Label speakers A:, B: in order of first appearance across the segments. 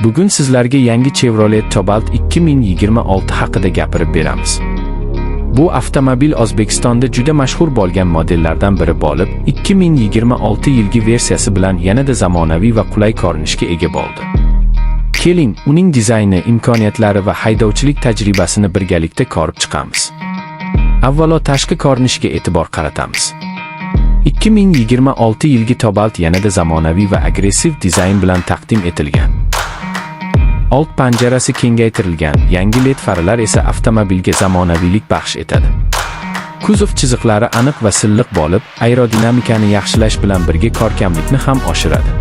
A: Bugun sizlarga yangi Chevrolet Cobalt 2026 haqida gapirib beramiz. Bu avtomobil O'zbekistonda juda mashhur bo'lgan modellardan biri bo'lib, 2026 yilgi versiyasi bilan yanada zamonaviy va qulay ko'rinishga ega bo'ldi. Keling, uning dizayni, imkoniyatlari va haydovchilik tajribasini birgalikda ko'rib chiqamiz. Avvalo tashqi ko'rinishga e'tibor qaratamiz. 2026 yilgi Cobalt yanada zamonaviy va agressiv dizayn bilan taqdim etilgan. Old panjarasi kengaytirilgan, yangi LED farlar esa avtomobilga zamonaviylik baxsh etadi. Kuzov chiziqlari aniq va silliq bo'lib, aerodinamikani yaxshilash bilan birga ko'rkamlikni ham oshiradi.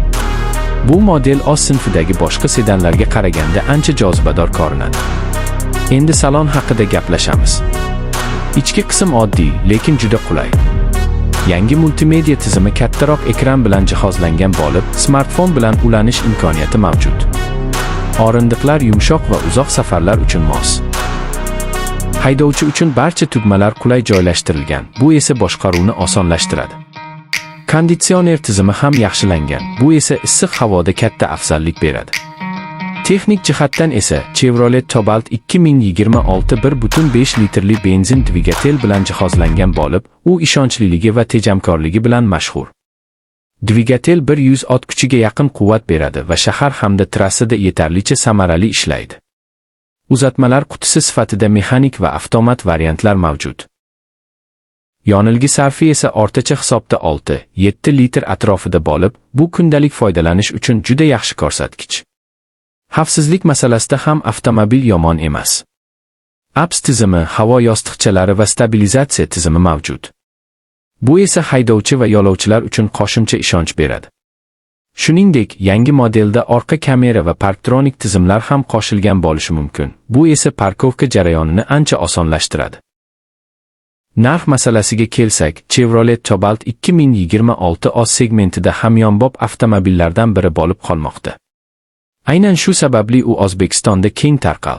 A: Bu model o'z sinfidagi boshqa sedanlarga qaraganda ancha jozibador ko'rinadi. Endi salon haqida gaplashamiz. Ichki qism oddiy, lekin juda qulay. Yangi multimedia tizimi, kattaroq ekran bilan jihozlangan bo'lib, smartfon bilan ulanish imkoniyati mavjud. O'rindiqlar yumshoq va uzoq safarlar uchun mos. Haydovchi uchun barcha tugmalar qulay joylashtirilgan, bu esa boshqaruvni osonlashtiradi. Konditsioner tizimi ham yaxshilangan, bu esa issiq havoda katta afzallik beradi. Texnik jihatdan esa Chevrolet Cobalt 2026 1.5 litrli benzin dvigatel bilan jihozlangan bo'lib, u ishonchliligi va tejamkorligi bilan mashhur. Dvigatel 100 ot kuchiga yaqin quvvat beradi va shahar hamda trassada yetarlicha samarali ishlaydi. Uzatmalar qutisi sifatida mexanik va avtomat variantlar mavjud. Yonilgi sarfi esa o'rtacha hisobda 6-7 litr atrofida bo'lib, bu kundalik foydalanish uchun juda yaxshi ko'rsatkich. Xavfsizlik masalasida ham avtomobil yomon emas. ABS tizimi, havo yostiqchalari va stabilizatsiya tizimi mavjud. Bu esa haydovchi va yo'lovchilar uchun qo'shimcha ishonch beradi. Shuningdek, yangi modelda orqa kamera va parktronik tizimlar ham qo'shilgan bo'lishi mumkin. Bu esa parkovka jarayonini ancha osonlashtiradi. Narx masalasiga kelsak, Chevrolet Cobalt 2026 o'z segmentida hamyonbop avtomobillardan biri bo'lib qolmoqda. Aynan shu sababli u O'zbekistonda keng tarqal.